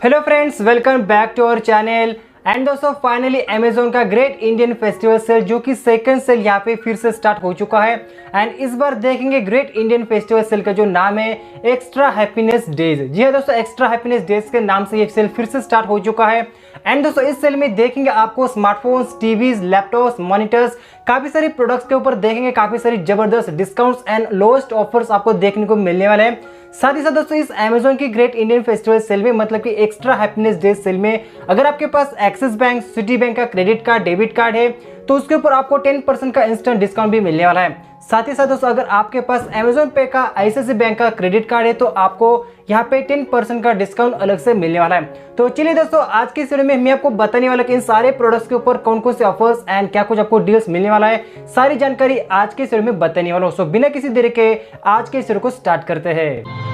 Hello friends, welcome back to our channel. And दोस्तों finally Amazon का great Indian festival sale जो कि second cell यहाँ पे फिर से स्टार्ट हो चुका है। एंड इस बार देखेंगे ग्रेट इंडियन फेस्टिवल सेल का जो नाम है एक्स्ट्रा हैप्पीनेस डेज। जी हाँ दोस्तों, एक्स्ट्रा हैप्पीनेस डेज के नाम से ये सेल फिर से स्टार्ट हो चुका है। एंड दोस्तों इस सेल में देखेंगे आपको स्मार्टफोन्स, टीवीज, लैपटॉप्स, मॉनिटर्स, काफी सारी प्रोडक्ट्स के ऊपर देखेंगे काफी सारी जबरदस्त डिस्काउंट्स एंड लोएस्ट ऑफर्स आपको देखने को मिलने वाले हैं। साथ ही साथ दोस्तों इस अमेजोन की ग्रेट इंडियन फेस्टिवल सेल में मतलब कि एक्स्ट्रा हैप्पीनेस डे सेल में अगर आपके पास एक्सिस बैंक, सिटी बैंक का क्रेडिट कार्ड, डेबिट कार्ड है तो उसके ऊपर आपको 10% का इंस्टेंट डिस्काउंट भी मिलने वाला है। साथ ही साथ दोस्तों अगर आपके पास अमेजोन पे का आईसीआईसीआई बैंक का क्रेडिट कार्ड है तो आपको यहाँ पे 10% का डिस्काउंट अलग से मिलने वाला है। तो चलिए दोस्तों आज की इस वीडियो में मैं आपको बताने वाला कि इन सारे प्रोडक्ट्स के ऊपर कौन कौन से ऑफर्स एंड क्या कुछ आपको डील्स मिलने वाला है, सारी जानकारी आज के इस वीडियो में बताने वाला हूँ। सो बिना किसी देरी के आज के इस वीडियो को स्टार्ट करते हैं।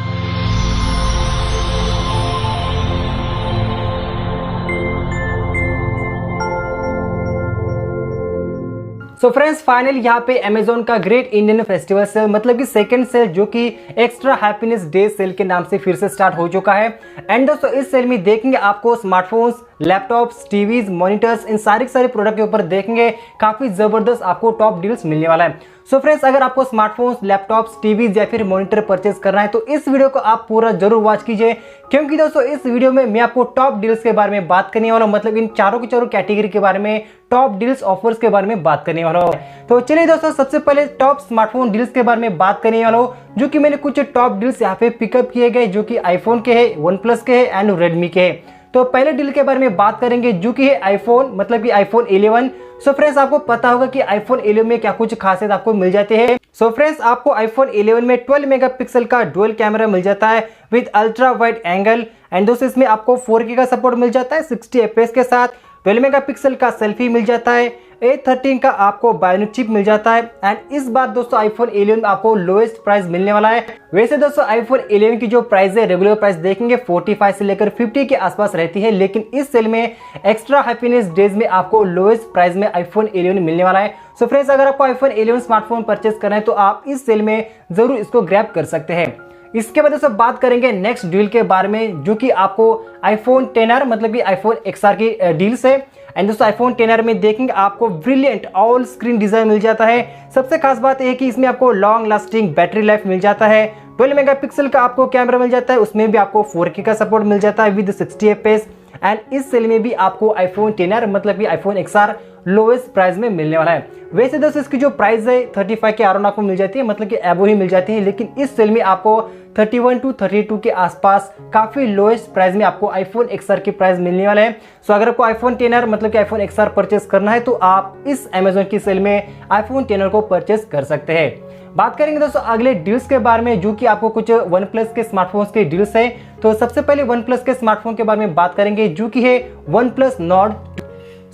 सो फ्रेंड्स फाइनल यहाँ पे अमेजोन का ग्रेट इंडियन फेस्टिवल सेल मतलब कि सेकंड सेल जो कि एक्स्ट्रा हैप्पीनेस डे सेल के नाम से फिर से स्टार्ट हो चुका है। एंड दोस्तों इस सेल में देखेंगे आपको स्मार्टफोन्स, लैपटॉप्स, टीवीज, मॉनिटर्स, इन सारे प्रोडक्ट के ऊपर देखेंगे काफी जबरदस्त आपको टॉप डील्स मिलने वाला है। सो फ्रेंड्स अगर आपको स्मार्टफोन्स, लैपटॉप्स, टीवीज या फिर मॉनिटर परचेज करना है तो इस वीडियो को आप पूरा जरूर वॉच कीजिए, क्योंकि दोस्तों इस वीडियो में मैं आपको टॉप डील्स के बारे में बात करने वाला हूं, मतलब इन चारों की चारों कैटेगरी के बारे में, टॉप डील्स ऑफर्स के बारे में बात करने वाला हूं। तो चलिए दोस्तों सबसे पहले टॉप स्मार्टफोन डील्स के बारे में बात करने वाला हूं, जो कि मैंने कुछ टॉप डील्स यहाँ पे पिकअप किए गए जो कि आईफोन के है, वन प्लस के है एंड रेडमी के है। तो पहले डील के बारे में बात करेंगे जो कि है आईफोन मतलब कि आईफोन 11। सो फ्रेंड्स आपको पता होगा कि आईफोन 11 में क्या कुछ खासियत आपको मिल जाते हैं। सो फ्रेंड्स आपको आईफोन 11 में 12 मेगापिक्सल का डुअल कैमरा मिल जाता है with ultra wide angle. And दोस्तों इसमें आपको 4K का सपोर्ट मिल जाता है 60 FPS के साथ। 12 मेगापिक्सल का सेल्फी मिल जाता है, A13 का आपको बायोनिक चिप मिल जाता है। एंड इस बार दोस्तों आईफोन 11 में आपको लोएस्ट प्राइस मिलने वाला है। वैसे दोस्तों आईफोन 11 की जो प्राइस है रेगुलर प्राइस देखेंगे 45 से लेकर 50 के आसपास रहती है, लेकिन इस सेल में एक्स्ट्रा हैप्पीनेस डेज में आपको लोएस्ट प्राइस में आईफोन 11 मिलने वाला है। सो फ्रेंड्स अगर आपको आईफोन 11 स्मार्टफोन परचेज करना है तो आप इस सेल में जरूर इसको ग्रैब कर सकते हैं। इसके बाद दोस्तों बात करेंगे नेक्स्ट डील के बारे में जो कि आपको आईफोन 10R मतलब कि आईफोन XR की डील्स है। एंड दोस्तों आईफोन 10R में देखेंगे आपको ब्रिलियंट ऑल स्क्रीन डिजाइन मिल जाता है। सबसे खास बात यह है कि इसमें आपको लॉन्ग लास्टिंग बैटरी लाइफ मिल जाता है। 12 मेगापिक्सल का आपको कैमरा मिल जाता है, उसमें भी आपको 4K का सपोर्ट मिल जाता है विद 60 FPS। एंड इस सेल में भी आपको आईफोन 10R मतलब कि आईफोन XR लोएस्ट प्राइस में मिलने वाला है। वैसे दोस्तों इसकी जो प्राइस है 35 के अराउंड आपको मिल जाती है, मतलब कि एबो ही मिल जाती है, लेकिन इस सेल में आपको 31 to 32 के आसपास काफी लोएस्ट प्राइस में आपको आईफोन XR की प्राइस मिलने वाला है। सो अगर आपको आईफोन 10R मतलब कि आईफोन XR परचेस करना है तो आप इस अमेजोन की सेल में आईफोन 10R को परचेस कर सकते हैं। बात करेंगे दोस्तों अगले डील्स के बारे में जो कि आपको कुछ वन प्लस के स्मार्टफोन्स के डील्स है। तो सबसे पहले वन प्लस के स्मार्टफोन के बारे में बात करेंगे जो कि है OnePlus Nord.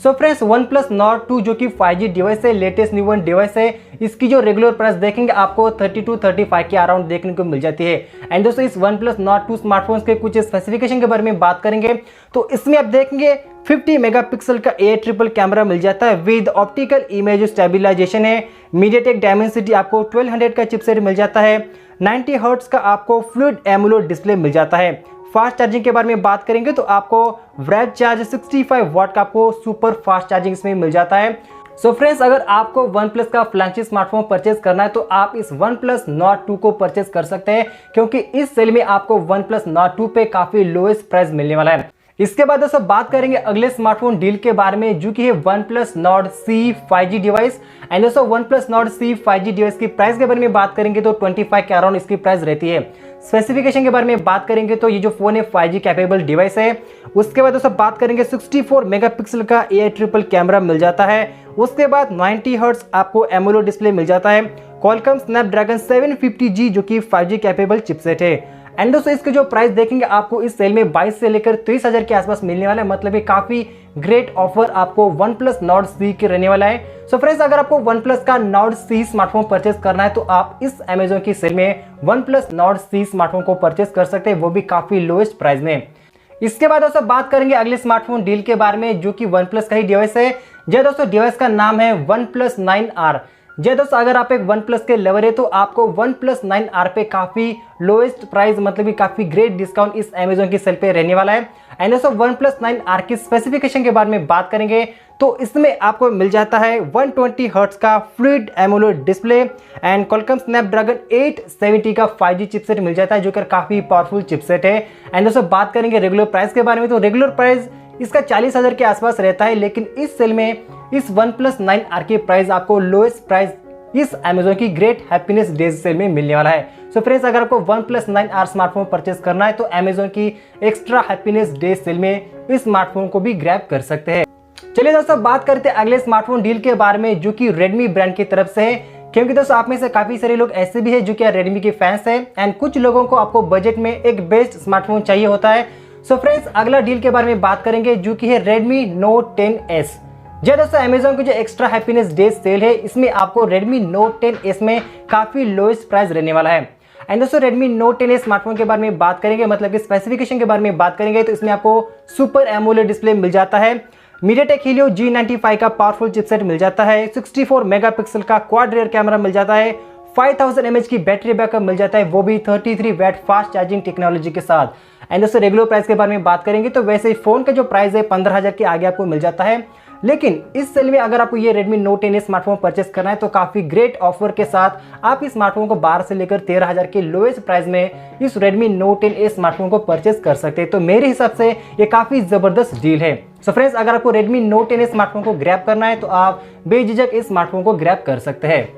So friends one plus Nord 2 जो कि 5G डिवाइस है, लेटेस्ट न्यू वन डिवाइस है, इसकी जो रेगुलर प्राइस देखेंगे आपको 30 to 35 के अराउंड देखने को मिल जाती है। एंड दोस्तों इस वन प्लस नॉर्ड 2 स्मार्टफोन्स के कुछ स्पेसिफिकेशन के बारे में बात करेंगे तो इसमें आप देखेंगे 50 मेगापिक्सल का A ट्रिपल कैमरा मिल जाता है विद ऑप्टिकल इमेज स्टेबलाइजेशन है। मीडियाटेक डायमेंसिटी आपको 1200 का चिपसेट मिल जाता है। 90 हर्ट्ज का आपको फ्लूइड एमोलेड डिस्प्ले मिल जाता है। फास्ट चार्जिंग के बारे में बात करेंगे तो आपको ब्रेड चार्ज 65 वाट का आपको सुपर फास्ट चार्जिंग इसमें मिल जाता है। सो फ्रेंड्स अगर आपको वन प्लस का फ्लैगशिप स्मार्टफोन परचेज करना है तो आप इस वन प्लस नॉट 2 को परचेज कर सकते हैं, क्योंकि इस सेल में आपको वन प्लस नॉट 2 पे काफी लोएस्ट प्राइस मिलने वाला है। इसके बाद दोस्तों बात करेंगे अगले स्मार्टफोन डील के बारे में जो कि है OnePlus Nord C 5G device. And दोस्तों OnePlus Nord C 5G device की प्राइस के बारे में बात करेंगे तो 25 के अराउंड इसकी प्राइस रहती है। स्पेसिफिकेशन के बारे में बात करेंगे तो ये जो फोन है 5G कैपेबल डिवाइस है। उसके बाद दोस्तों बात करेंगे 64 मेगापिक्सल का A ट्रिपल कैमरा मिल जाता है। उसके बाद 90 हर्ट्ज आपको एमोलेड डिस्प्ले मिल जाता है। क्वालकॉम स्नैपड्रैगन 750G जो कि 5G कैपेबल चिपसेट है। एंड दोस्तों इसके जो प्राइस देखेंगे आपको इस सेल में 22 से लेकर 30,000 के आसपास मिलने वाला है, मतलब ये काफी ग्रेट ऑफर आपको वन प्लस नॉर्ड C के रहने वाला है। सो फ्रेंड्स अगर आपको वन प्लस का नॉर्ड C स्मार्टफोन परचेस करना है तो आप इस अमेजोन की सेल में one plus Nord C smartphone को परचेस कर सकते हैं, वो भी काफी लोएस्ट प्राइस में। इसके बाद दोस्तों बात करेंगे अगले स्मार्टफोन डील के बारे में जो कि वन प्लस का ही डिवाइस है। जो दोस्तों डिवाइस का नाम है वन प्लस 9R। जी दोस्तों, अगर आप एक वन प्लस के लवर है तो आपको वन प्लस 9R पे काफी लोएस्ट प्राइस मतलब कि काफी ग्रेट डिस्काउंट इस अमेजोन की सेल पे रहने वाला है। एंड दोस्तों वन प्लस 9R की स्पेसिफिकेशन के बारे में बात करेंगे तो इसमें आपको मिल जाता है 120 हर्ट्ज का fluid AMOLED display and Qualcomm Snapdragon 870 का 5G चिपसेट मिल जाता है, जो कि काफी पावरफुल चिपसेट है। एंड दोस्तों बात करेंगे रेगुलर प्राइस के बारे में तो रेगुलर प्राइस इसका 40,000 के आसपास रहता है, लेकिन इस सेल में इस वन प्लस 9R की प्राइस आपको लोएस्ट प्राइस इस अमेजोन की ग्रेट हैप्पीनेस डेज सेल में मिलने वाला है। सो फ्रेंड्स, अगर आपको one plus 9R smartphone purchase करना है तो अमेजोन की एक्स्ट्रा हैप्पीनेस डेज सेल में इस स्मार्टफोन को भी ग्रैब कर सकते हैं। चलिए दोस्तों बात करते हैं अगले स्मार्टफोन डील के बारे में, जो कि रेडमी ब्रांड की तरफ से है। क्योंकि दोस्तों आप में से काफी सारे लोग ऐसे भी हैं जो कि रेडमी के फैंस हैं एंड कुछ लोगों को आपको बजट में एक बेस्ट स्मार्टफोन चाहिए होता है। सो फ्रेंड्स, अगला डील के बारे में बात करेंगे जो कि है Redmi Note 10s। जी दोस्तों, अमेजोन की जो एक्स्ट्रा हैप्पीनेस डेज सेल है इसमें आपको Redmi Note 10s में काफी लोएस्ट प्राइस रहने वाला है। एंड दोस्तों Redmi Note 10s स्मार्टफोन के बारे में बात करेंगे मतलब कि स्पेसिफिकेशन के बारे में बात करेंगे तो इसमें आपको सुपर एमोलेड डिस्प्ले मिल जाता है, MediaTek Helio G95 का पावरफुल चिपसेट मिल जाता है, 64 मेगापिक्सल का क्वाड रियर कैमरा मिल जाता है, 5000 mAh की बैटरी बैकअप मिल जाता है, वो भी 33 वैट फास्ट चार्जिंग टेक्नोलॉजी के साथ। एंड दोस्तों रेगुलर प्राइस के बारे में बात करेंगे तो वैसे ही फोन का जो प्राइस है 15,000 के आगे आपको मिल जाता है, लेकिन इस सेल में अगर आपको ये Redmi Note 10 स्मार्टफोन परचेस करना है तो काफी ग्रेट ऑफर के साथ आप इस स्मार्टफोन को 12 से लेकर 13,000 के लोएस्ट प्राइस में इस Redmi Note 10 स्मार्टफोन को परचेस कर सकते हैं। तो मेरे हिसाब से ये काफी जबरदस्त डील है। सो फ्रेंड्स, अगर आपको Redmi Note 10 स्मार्टफोन को ग्रैब करना है तो आप बेझिझक इस स्मार्टफोन को ग्रैब कर सकते हैं।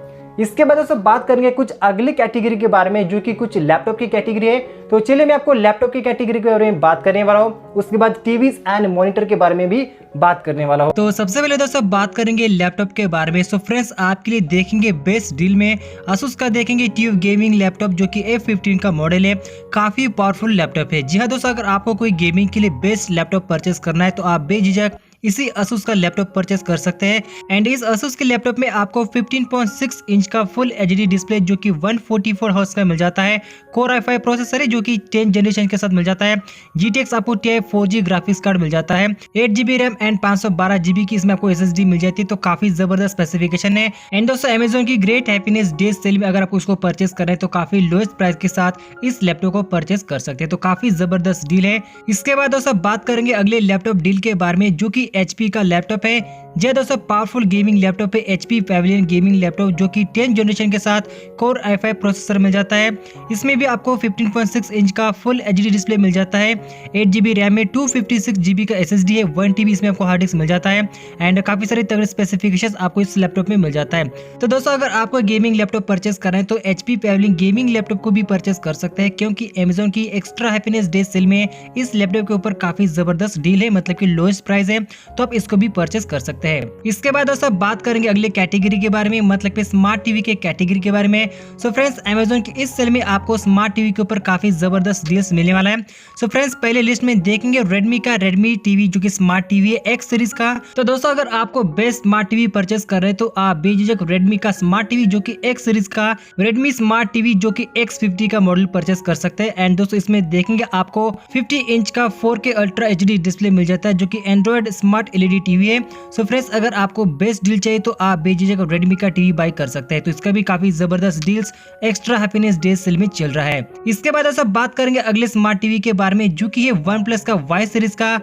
इसके बाद दोस्तों बात करेंगे कुछ अगली कैटेगरी के बारे में जो कि कुछ लैपटॉप की कैटेगरी है। तो चलिए मैं आपको लैपटॉप की कैटेगरी के बारे में बात करने वाला हूँ, उसके बाद टीवीज एंड मॉनिटर के बारे में भी बात करने वाला हूँ। तो सबसे पहले दोस्तों बात करेंगे लैपटॉप के बारे में। सो फ्रेंड्स, आपके लिए देखेंगे बेस्ट डील में Asus का देखेंगे ट्यूब गेमिंग लैपटॉप जो कि F15 का मॉडल है, काफी पावरफुल लैपटॉप है। जी हाँ दोस्तों, अगर आपको कोई गेमिंग के लिए बेस्ट लैपटॉप परचेस करना है तो आप बेझिझक इसी Asus का लैपटॉप परचेस कर सकते हैं। एंड इस Asus के लैपटॉप में आपको 15.6 इंच का फुल HD डिस्प्ले जो कि 144 हर्ट्ज का मिल जाता है, Core i5 प्रोसेसर है जो कि 10 जनरेशन के साथ मिल जाता है, GTX आपको TI 4G ग्राफिक्स कार्ड मिल जाता है, 8GB रैम एंड 512GB की इसमें आपको SSD मिल जाती है। तो काफी जबरदस्त स्पेसिफिकेशन है। एंड दोस्तों अमेजोन की ग्रेट हैप्पीनेस डेज सेल में अगर आप उसको परचेस करें तो काफी लोएस्ट प्राइस के साथ इस लैपटॉप को परचेस कर सकते हैं। तो काफी जबरदस्त डील है। इसके बाद दोस्तों बात करेंगे अगले लैपटॉप डील के बारे में जो कि HP का लैपटॉप है। जी दोस्तों, पावरफुल गेमिंग लैपटॉप है HP पैविलियन गेमिंग लैपटॉप जो कि 10 जनरेशन के साथ Core i5 प्रोसेसर मिल जाता है। इसमें भी आपको 15.6 इंच का फुल HD डिस्प्ले मिल जाता है, 8GB रैम में 256GB का SSD है, 1TB इसमें आपको हार्ड डिस्क मिल जाता है एंड काफी सारे तगड़े स्पेसिफिकेशंस आपको इस लैपटॉप में मिल जाता है। तो दोस्तों अगर आपको गेमिंग लैपटॉप परचेस करना है तो HP पैविलियन गेमिंग लैपटॉप को भी परचेस कर सकते हैं, क्योंकि अमेजोन की एक्स्ट्रा हैप्पीनेस डेज सेल में इस लैपटॉप के ऊपर काफी जबरदस्त डील है, मतलब कि लोएस्ट प्राइस है, तो आप इसको भी परचेस कर सकते हैं। इसके बाद दोस्तों बात करेंगे अगले कैटेगरी के बारे में, मतलब कि स्मार्ट टीवी के कैटेगरी के बारे में। सो फ्रेंड्स, अमेजोन की इस सेल में आपको स्मार्ट टीवी के ऊपर काफी जबरदस्त डील्स मिलने वाला है। सो फ्रेंड्स, पहले लिस्ट में देखेंगे रेडमी का रेडमी टीवी जो कि स्मार्ट टीवी है X सीरीज का। तो दोस्तों अगर आपको बेस्ट स्मार्ट टीवी परचेस कर रहे हैं तो आप बेझिझक रेडमी का स्मार्ट टीवी जो कि X सीरीज का रेडमी स्मार्ट टीवी जो कि X50 का मॉडल परचेस कर सकते हैं। एंड दोस्तों इसमें देखेंगे आपको 50 इंच का 4K अल्ट्रा HD डिस्प्ले मिल जाता है जो कि एंड्रॉइड स्मार्ट LED टीवी है। सो फ्रेंड्स, अगर आपको बेस्ट डील चाहिए तो आप बेझिझक रेडमी का टीवी बाय कर सकते हैं। तो इसका भी काफी जबरदस्त deals extra happiness days cell में चल रहा है। इसके बाद सब बात करेंगे अगले स्मार्ट टीवी के बारे में जो कि है OnePlus का Y सीरीज का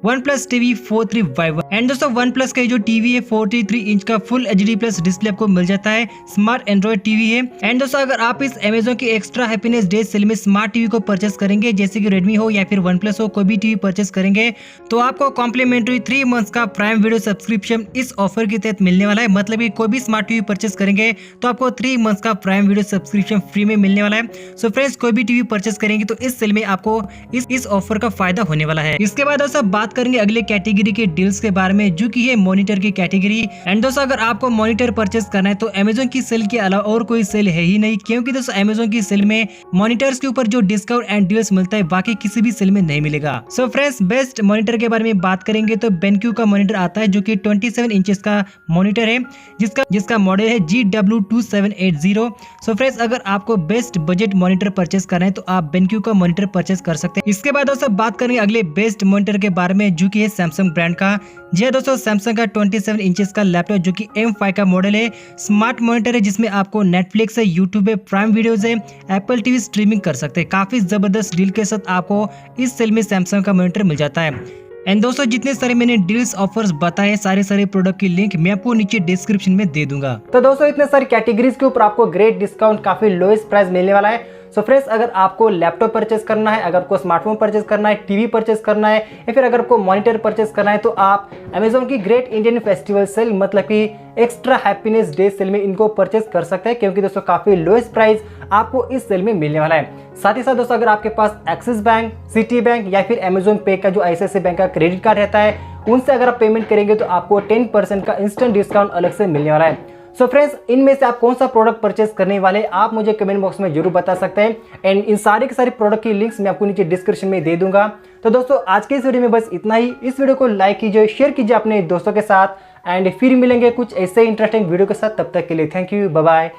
OnePlus TV 4351। एंड दोस्तों OnePlus का जो टीवी है 43 इंच का फुल HD प्लस डिस्प्ले आपको मिल जाता है, स्मार्ट एंड्रॉइड टीवी है। एंड दोस्तों अगर आप इस अमेजोन की एक्स्ट्रा हैप्पीनेस डेज सेल में स्मार्ट टीवी को परचेस करेंगे, जैसे कि रेडमी हो या फिर OnePlus हो, कोई भी टीवी परचेस करेंगे तो आपको कॉम्प्लीमेंट्री 3 मंथ्स का प्राइम वीडियो सब्सक्रिप्शन इस ऑफर के तहत मिलने वाला है। मतलब कि कोई भी स्मार्ट टीवी परचेस करेंगे तो आपको 3 मंथ्स का प्राइम वीडियो सब्सक्रिप्शन फ्री में मिलने वाला है। सो फ्रेंड्स, कोई भी टीवी परचेस करेंगे तो इस सेल में आपको इस ऑफर का फायदा होने वाला है। इसके बाद दोस्तों बात करेंगे अगले कैटेगरी के डील्स के बारे में जो कि है मॉनिटर की कैटेगरी। एंड दोस्तों अगर आपको मॉनिटर परचेस करना है तो अमेजोन की सेल के अलावा और कोई सेल है ही नहीं, क्योंकि दोस्तों अमेजोन की सेल में मॉनिटर्स के ऊपर जो डिस्काउंट एंड डील्स मिलता है बाकी किसी भी सेल में नहीं मिलेगा। सो फ्रेंड्स, बेस्ट मॉनिटर के बारे में बात करेंगे तो बेनक्यू का मॉनिटर आता है जो कि 27 इंचेस का मॉनिटर है जिसका मॉडल है GW2780। सो फ्रेंड्स, अगर आपको बेस्ट बजट मॉनिटर परचेस करना है तो आप बेनक्यू का मॉनिटर परचेस कर सकते हैं। इसके बाद दोस्तों बात करेंगे अगले बेस्ट मॉनिटर के बारे में में जो कि है सैमसंग ब्रांड का। जी हाँ दोस्तों, सैमसंग का 27 इंचेस का लैपटॉप जो कि M5 का मॉडल है, स्मार्ट मॉनिटर है जिसमें आपको नेटफ्लिक्स है, यूट्यूब है, प्राइम वीडियोज है, एप्पल टीवी स्ट्रीमिंग कर सकते हैं। काफी जबरदस्त डील के साथ आपको इस सेल में सैमसंग का मॉनिटर मिल जाता है। एंड दोस्तों, जितने सारे मैंने डील्स ऑफर्स बताए, सारे प्रोडक्ट की लिंक मैं आपको नीचे डिस्क्रिप्शन में दे दूंगा। तो दोस्तों, इतने सारी कैटेगरीज के ऊपर आपको ग्रेट डिस्काउंट, काफी लोएस्ट प्राइस मिलने वाला है। सो फ्रेंड्स, अगर आपको लैपटॉप परचेस करना है, अगर आपको स्मार्टफोन परचेस करना है, टीवी परचेस करना है, या फिर अगर आपको मॉनिटर परचेस करना है, तो आप अमेजोन की ग्रेट इंडियन फेस्टिवल सेल मतलब कि एक्स्ट्रा हैप्पीनेस डे सेल में इनको परचेस कर सकते हैं, क्योंकि दोस्तों काफी लोएस्ट प्राइस आपको इस सेल में मिलने वाला है। साथ ही साथ दोस्तों, अगर आपके पास एक्सिस बैंक, सिटी बैंक या फिर अमेजोन पे का जो ICICI बैंक का क्रेडिट कार्ड रहता है, उनसे अगर आप पेमेंट करेंगे तो आपको 10% का इंस्टेंट डिस्काउंट अलग से मिलने वाला है। सो फ्रेंड्स, इनमें से आप कौन सा प्रोडक्ट परचेस करने वाले आप मुझे कमेंट बॉक्स में जरूर बता सकते हैं। एंड इन सारे के सारे प्रोडक्ट की लिंक्स मैं आपको नीचे डिस्क्रिप्शन में दे दूंगा। तो दोस्तों, आज के इस वीडियो में बस इतना ही। इस वीडियो को लाइक कीजिए, शेयर कीजिए अपने दोस्तों के साथ, एंड फिर मिलेंगे कुछ ऐसे इंटरेस्टिंग वीडियो के साथ। तब तक के लिए thank you, bye bye,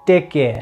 take care.